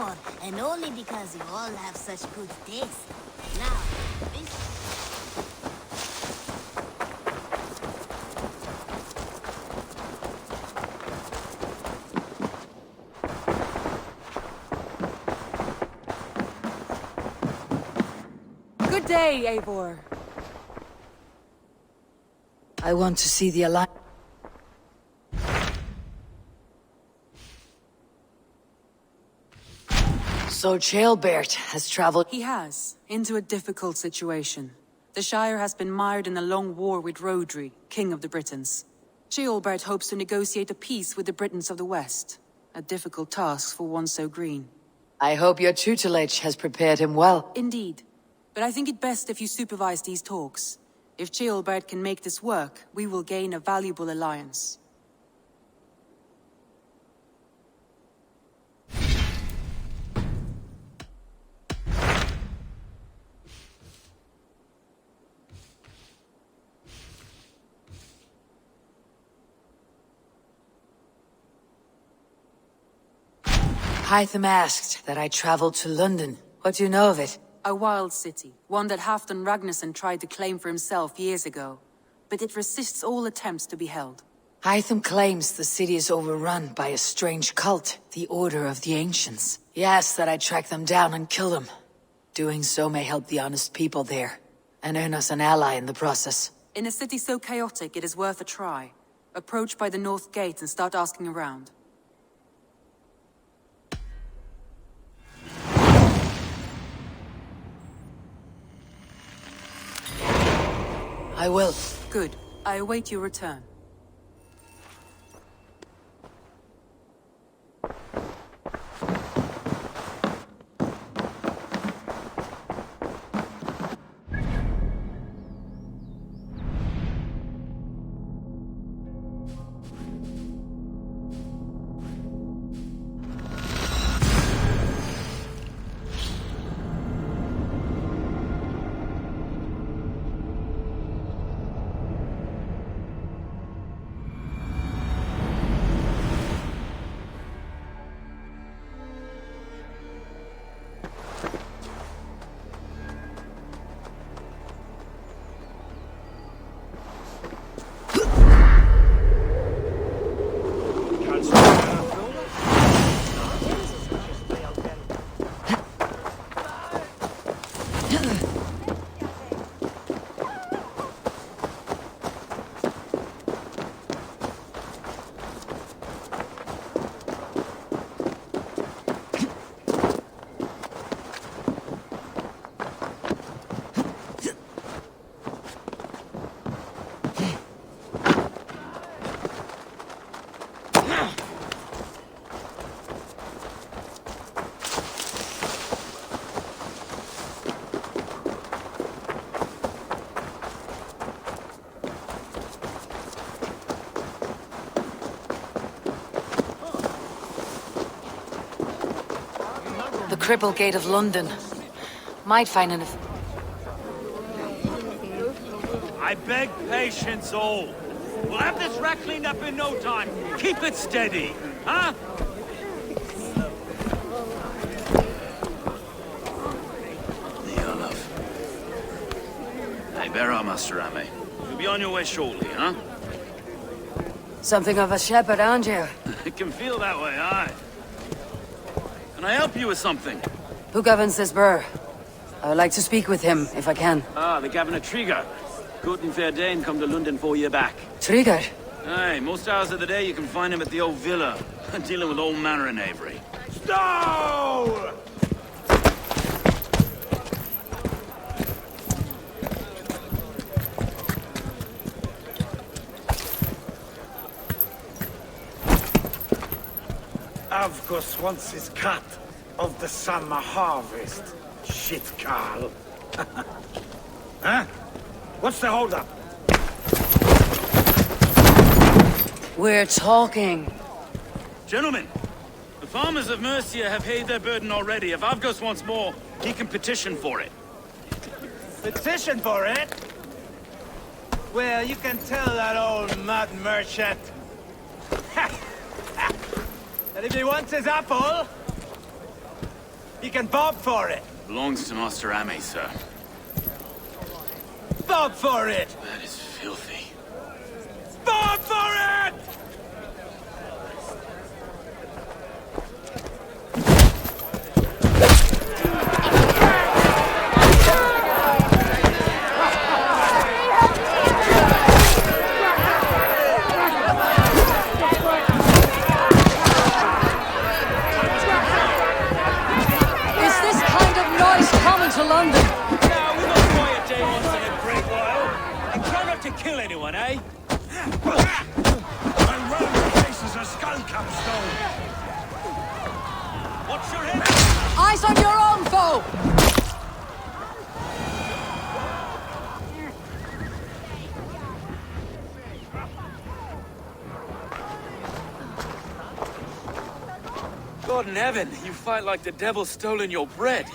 more, and only because you all have such good taste. Now, this... Good day, Eivor. I want to see the Alliance. So Ceolbert has traveled... He has, into a difficult situation. The Shire has been mired in a long war with Rhodri, King of the Britons. Ceolbert hopes to negotiate a peace with the Britons of the West. A difficult task for one so green. I hope your tutelage has prepared him well. Indeed. But I think it best if you supervise these talks. If Ceolbert can make this work, we will gain a valuable alliance. Hytham asked that I traveled to London. What do you know of it? A wild city, one that Halfdan Ragnarsson tried to claim for himself years ago. But it resists all attempts to be held. Hytham claims the city is overrun by a strange cult, the Order of the Ancients. He asks that I track them down and kill them. Doing so may help the honest people there, and earn us an ally in the process. In a city so chaotic, it is worth a try. Approach by the North Gate and start asking around. I will. Good. I await your return. The Cripple Gate of London. Might find an... I beg patience, all. We'll have this wreck cleaned up in no time. Keep it steady, huh? There, love. Hey, bear our Master Ame. You'll be on your way shortly, huh? Something of a shepherd, aren't you? It can feel that way, aye. Can I help you with something? Who governs this burr? I would like to speak with him, if I can. Ah, the Governor Trigger. Good and fair Dane come to London 4 year back. Trigger? Aye, most hours of the day you can find him at the old villa, dealing with all manner in Avery. Stow! Avgos wants his cut of the summer harvest. Shit, Carl. Huh? What's the holdup? We're talking. Gentlemen, the farmers of Mercia have paid their burden already. If Avgos wants more, he can petition for it. Petition for it? Well, you can tell that old mud merchant that if he wants his apple, You can bob for it! Belongs to Master Ame, sir. Bob for it! That is filthy. Bob for it! Is this kind of noise common to London? Now, we've got quiet day once in a great while. And try not to kill anyone, eh? I'll roll the faces of skull capstone! Watch your head! Eyes on your own foe! God in heaven, you fight like the devil's stolen your bread.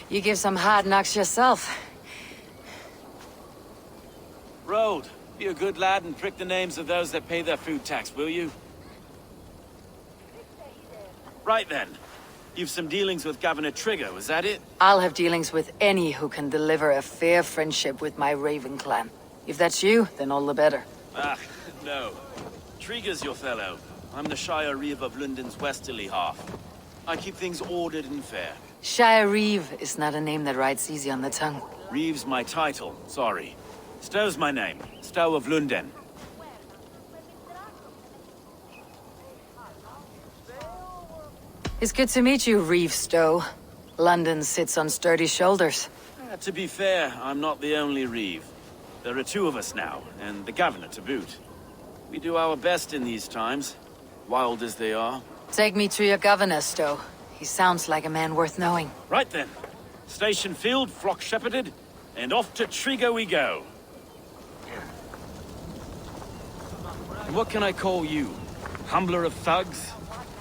You give some hard knocks yourself. Road, be a good lad and prick the names of those that pay their food tax, will you? Right then. You've some dealings with Governor Trigger, was that it? I'll have dealings with any who can deliver a fair friendship with my Raven clan. If that's you, then all the better. Ah, no. Trigger's your fellow. I'm the Shire Reeve of London's westerly half. I keep things ordered and fair. Shire Reeve is not a name that rides easy on the tongue. Reeve's my title, sorry. Stow's my name. Stow of London. It's good to meet you, Reeve Stowe. London sits on sturdy shoulders. To be fair, I'm not the only Reeve. There are two of us now, and the governor to boot. We do our best in these times, wild as they are. Take me to your governor, Stowe. He sounds like a man worth knowing. Right then. Station filled, flock shepherded, and off to Trigger we go. And what can I call you? Humbler of thugs?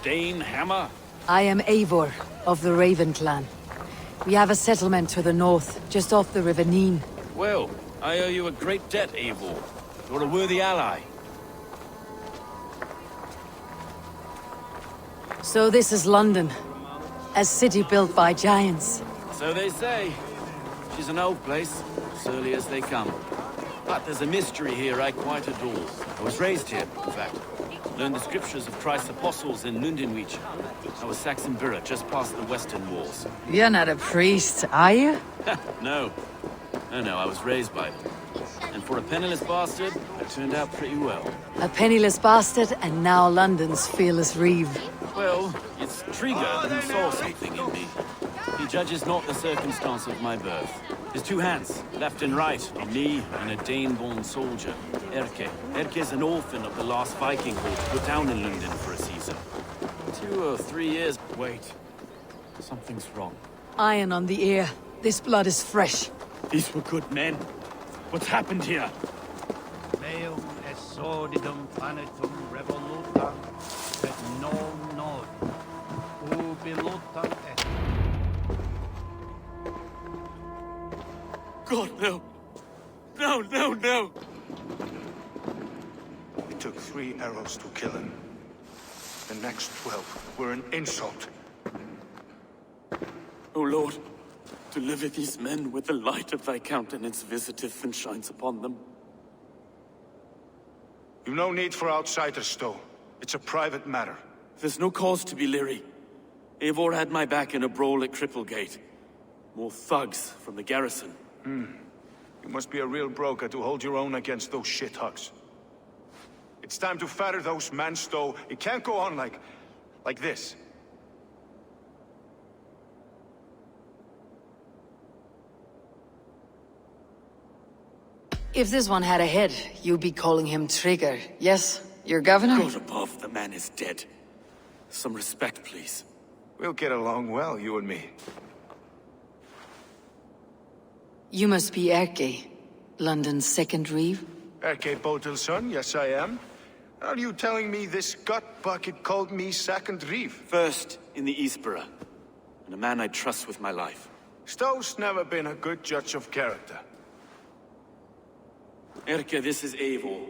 Dane Hammer? I am Eivor, of the Raven clan. We have a settlement to the north, just off the River Neen. Well, I owe you a great debt, Eivor. You're a worthy ally. So this is London. A city built by giants. So they say. She's an old place, surly as they come. But there's a mystery here I quite adore. I was raised here, in fact. Learned the scriptures of Christ's apostles in Lundenwich. I was Saxon Borough, just past the western walls. You're not a priest, are you? No. No, I was raised by them. And for a penniless bastard, I turned out pretty well. A penniless bastard, and now London's fearless Reeve. Well, it's Trigger who saw something in me. He judges not the circumstance of my birth. His two hands, left and right, on me and a Dane-born soldier, Erke. Erke's an orphan of the last Viking horde put down in London for a season. 2 or 3 years. Wait. Something's wrong. Iron on the ear. This blood is fresh. These were good men. What's happened here? Meum est sordidum planetum revolutam, et non nod, ubilutam est. God, no. No. It took 3 arrows to kill him. The next 12 were an insult. O Lord, deliver these men with the light of thy countenance visiteth and shines upon them. You've no need for outsiders, Stowe. It's a private matter. There's no cause to be leery. Eivor had my back in a brawl at Cripplegate. More thugs from the garrison. You must be a real broker to hold your own against those shithugs. It's time to fetter those men, Stowe. It can't go on like this. If this one had a head, you'd be calling him Trigger. Yes, your governor? God above, the man is dead. Some respect, please. We'll get along well, you and me. You must be Erke, London's second Reeve? Erke Botel's son, yes I am. Are you telling me this gut bucket called me second Reeve? First in the Eastborough, and a man I trust with my life. Stowe's never been a good judge of character. Erke, this is Eivor.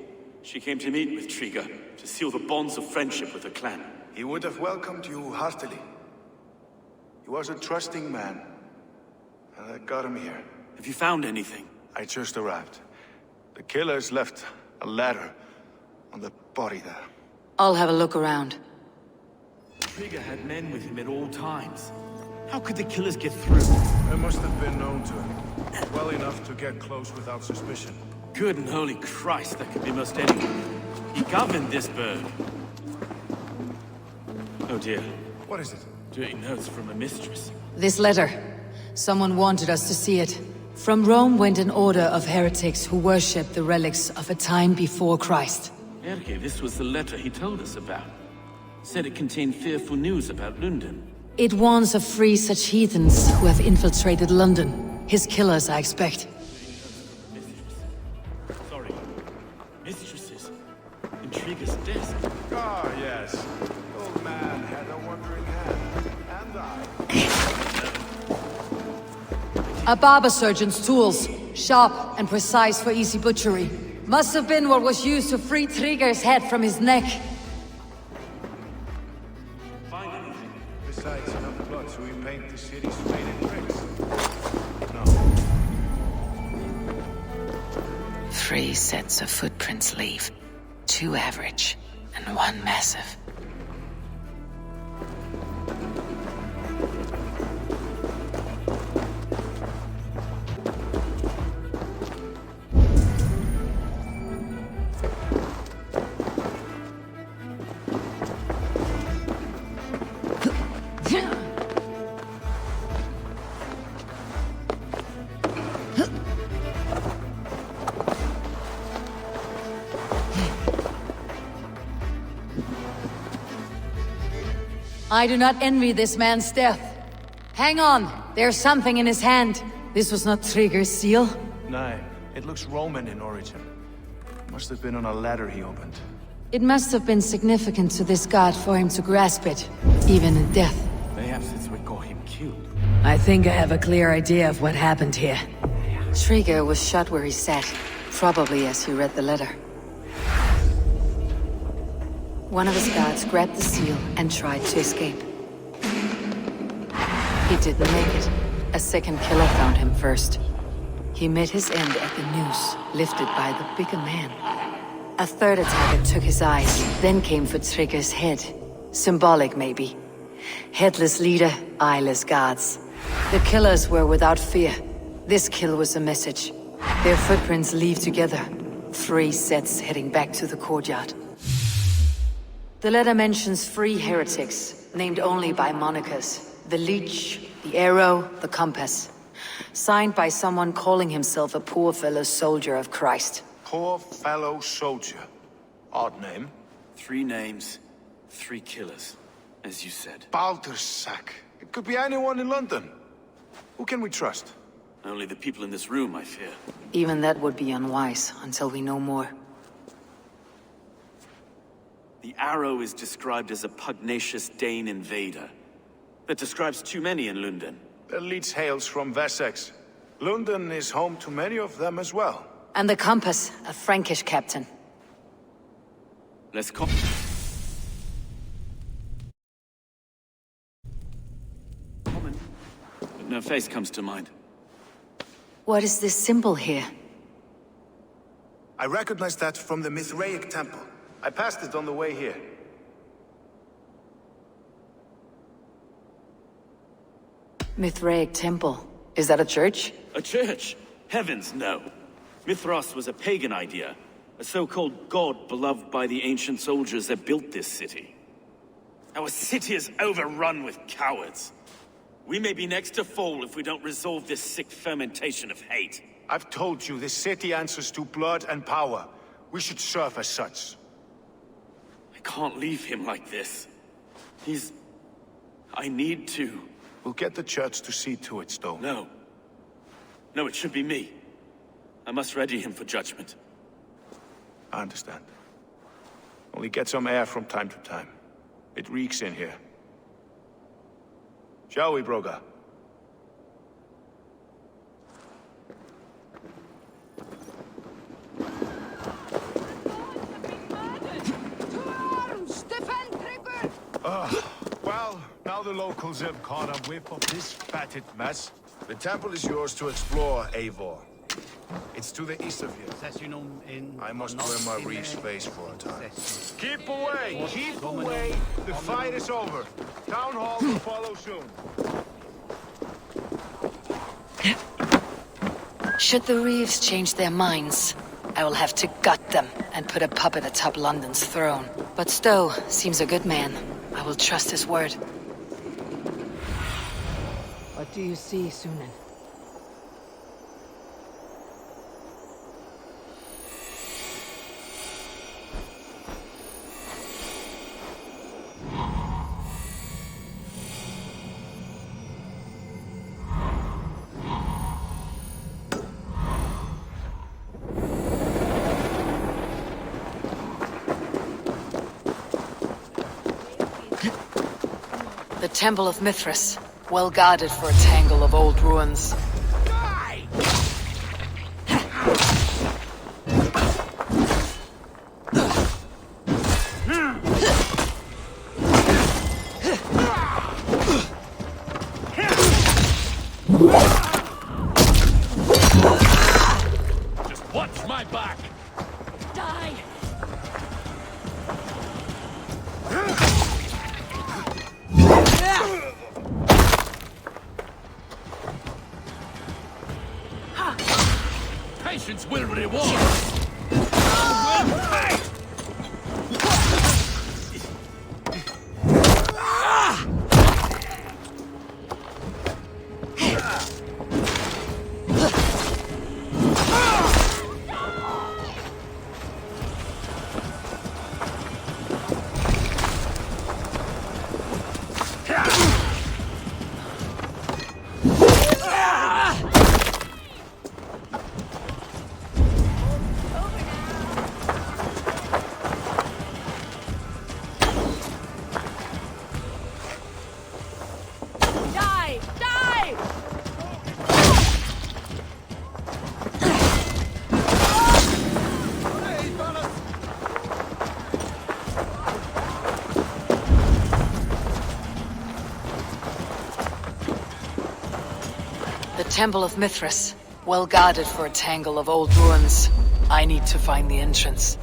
She came to meet with Trigger, to seal the bonds of friendship with her clan. He would have welcomed you heartily. He was a trusting man. And I got him here. Have you found anything? I just arrived. The killers left a ladder on the body there. I'll have a look around. Trigger had men with him at all times. How could the killers get through? They must have been known to him. Well enough to get close without suspicion. Good and holy Christ, that could be most anyone. He governed this bird. Oh dear. What is it? Doing notes from a mistress. This letter. Someone wanted us to see it. From Rome went an order of heretics who worshipped the relics of a time before Christ. Erke, this was the letter he told us about. Said it contained fearful news about London. It warns of free such heathens who have infiltrated London. His killers, I expect. Sorry. Mistresses. In Trigger's desk. Ah, yes. The old man had a wandering hand. And I. A barber surgeon's tools. Sharp and precise for easy butchery. Must have been what was used to free Trigger's head from his neck. Besides enough blood to repaint the city's faded bricks. No. 3 sets of footprints leave. 2 average, and 1 massive. I do not envy this man's death. Hang on, there's something in his hand. This was not Trigger's seal. No, it looks Roman in origin. Must have been on a ladder he opened. It must have been significant to this god for him to grasp it, even in death. Perhaps it's what got him killed. I think I have a clear idea of what happened here. Trigger was shot where he sat, probably as he read the letter. One of his guards grabbed the seal and tried to escape. He didn't make it. A second killer found him first. He met his end at the noose, lifted by the bigger man. A third attacker took his eyes, then came for Trigger's head. Symbolic, maybe. Headless leader, eyeless guards. The killers were without fear. This kill was a message. Their footprints leave together. 3 sets heading back to the courtyard. The letter mentions 3 heretics, named only by monikers. The Leech, the Arrow, the Compass. Signed by someone calling himself a poor fellow soldier of Christ. Poor fellow soldier. Odd name. 3 names, 3 killers, as you said. Baldersack. It could be anyone in London. Who can we trust? Only the people in this room, I fear. Even that would be unwise, until we know more. The Arrow is described as a pugnacious Dane invader. That describes too many in London. The Leech hails from Wessex. London is home to many of them as well. And the Compass, a Frankish captain. Let's come. Common. But no face comes to mind. What is this symbol here? I recognize that from the Mithraic temple. I passed it on the way here. Mithraic temple. Is that a church? A church? Heavens, no. Mithras was a pagan idea. A so-called god beloved by the ancient soldiers that built this city. Our city is overrun with cowards. We may be next to fall if we don't resolve this sick fermentation of hate. I've told you, this city answers to blood and power. We should serve as such. I can't leave him like this. I need to. We'll get the church to see to it, Stone. No. No, it should be me. I must ready him for judgment. I understand. Only get some air from time to time. It reeks in here. Shall we, Broga? Well, now the locals have caught a whiff of this fatted mess. The temple is yours to explore, Eivor. It's to the east of here. I must wear my reef's face for a time. Keep away! Keep away! The fight is over. Town hall will follow soon. Should the Reeves change their minds, I will have to gut them and put a puppet atop London's throne. But Stowe seems a good man. I will trust his word. What do you see, Sunan? The Temple of Mithras, well guarded for a tangle of old ruins. Just watch my back! Die! Patience will reward! The Temple of Mithras, well guarded for a tangle of old ruins. I need to find the entrance.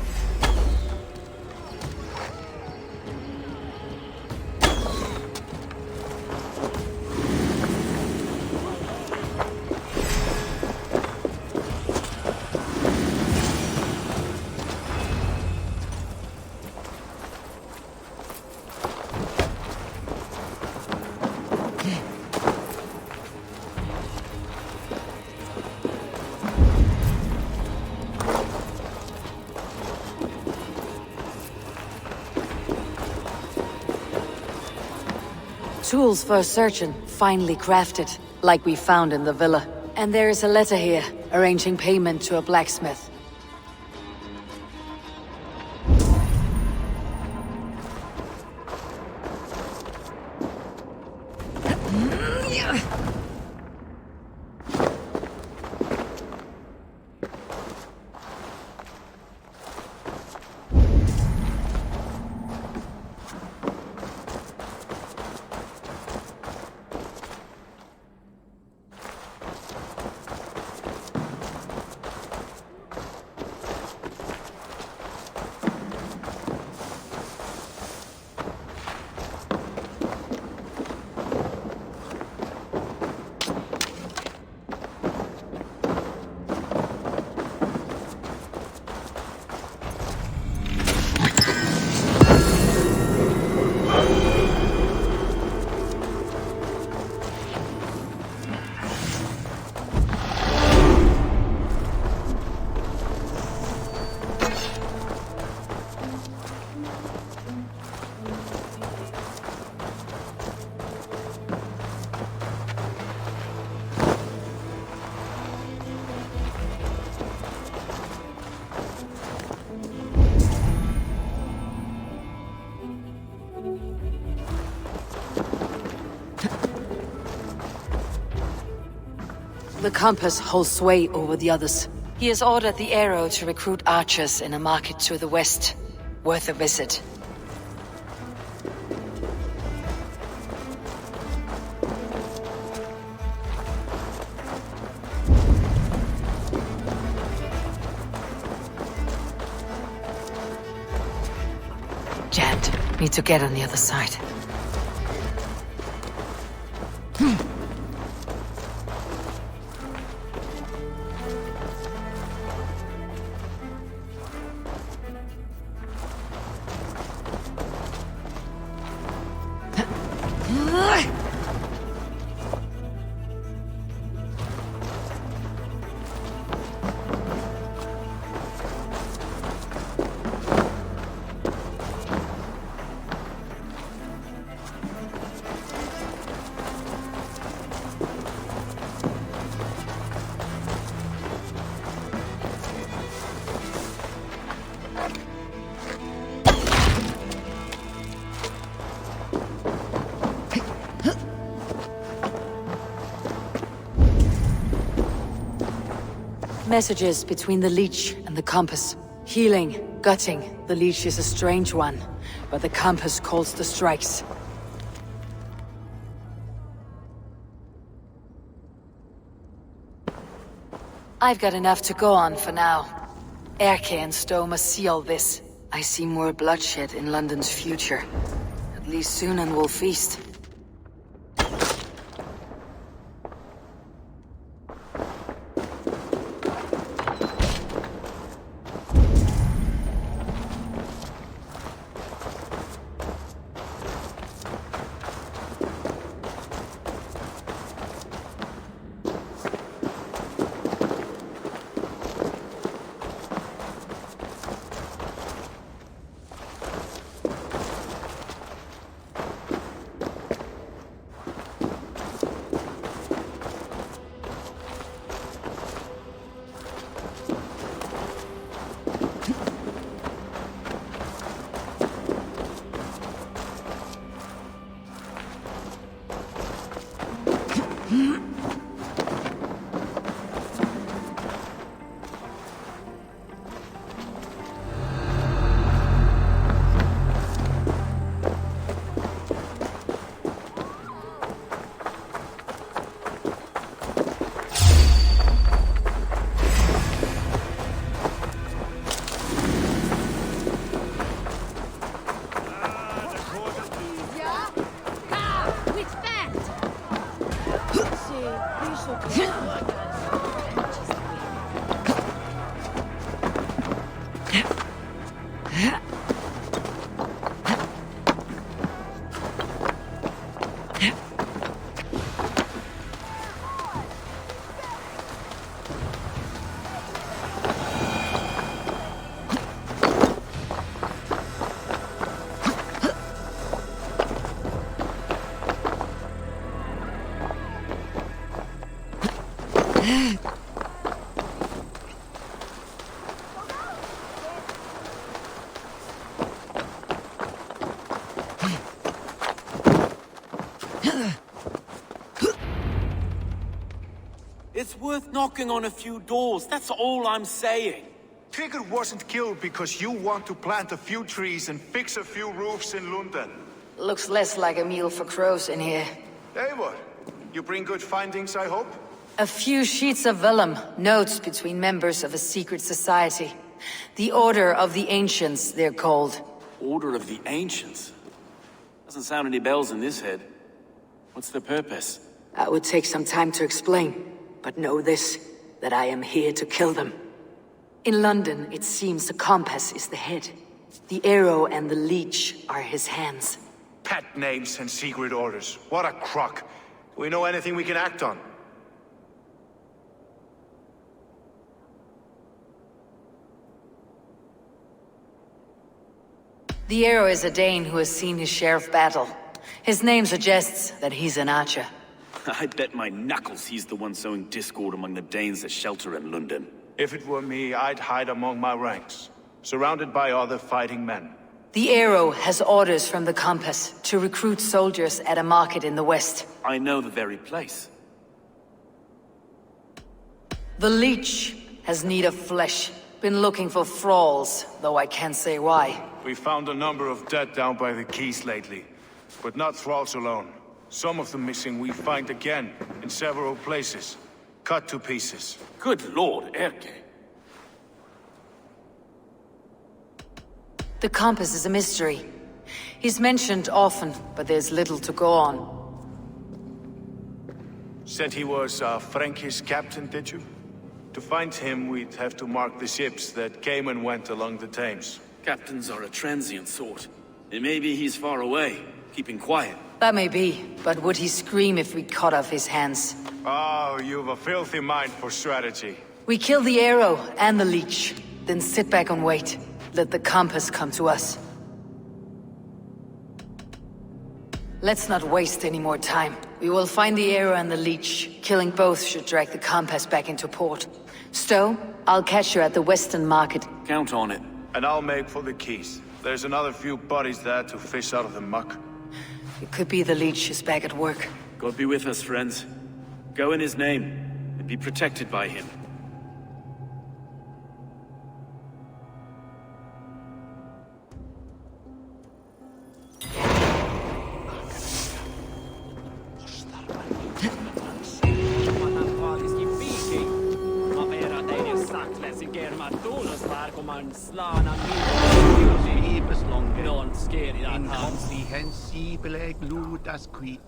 Tools for searching, finely crafted, like we found in the villa. And there is a letter here, arranging payment to a blacksmith. The compass holds sway over the others. He has ordered the arrow to recruit archers in a market to the west. Worth a visit. Need to get on the other side. Messages between the Leech and the Compass. Healing, gutting. The Leech is a strange one, but the Compass calls the strikes. I've got enough to go on for now. Erke and Stowe must see all this. I see more bloodshed in London's future. At least Sunan will feast. It's worth knocking on a few doors, that's all I'm saying. Tigger wasn't killed because you want to plant a few trees and fix a few roofs in London. Looks less like a meal for crows in here. Eivor, you bring good findings, I hope? A few sheets of vellum, notes between members of a secret society. The Order of the Ancients, they're called. Order of the Ancients? Doesn't sound any bells in this head. What's the purpose? That would take some time to explain, but know this, that I am here to kill them. In London, it seems the Compass is the head. The Arrow and the Leech are his hands. Pet names and secret orders. What a crock. Do we know anything we can act on? The Arrow is a Dane who has seen his share of battle. His name suggests that he's an archer. I'd bet my knuckles he's the one sowing discord among the Danes that shelter in London. If it were me, I'd hide among my ranks, surrounded by other fighting men. The Arrow has orders from the Compass to recruit soldiers at a market in the west. I know the very place. The Leech has need of flesh. Been looking for thralls, though I can't say why. We found a number of dead down by the quays lately, but not thralls alone. Some of the missing we find again, in several places. Cut to pieces. Good lord, Erke. The Compass is a mystery. He's mentioned often, but there's little to go on. Said he was a Frankish captain, did you? To find him, we'd have to mark the ships that came and went along the Thames. Captains are a transient sort. And maybe he's far away, keeping quiet. That may be, but would he scream if we cut off his hands? Oh, you've a filthy mind for strategy. We kill the arrow and the leech, then sit back and wait. Let the compass come to us. Let's not waste any more time. We will find the arrow and the leech. Killing both should drag the compass back into port. Stowe, I'll catch you at the Western Market. Count on it. And I'll make for the keys. There's another few bodies there to fish out of the muck. It could be the leech is back at work. God be with us, friends. Go in his name, and be protected by him. Incomprehensibile gludas qui.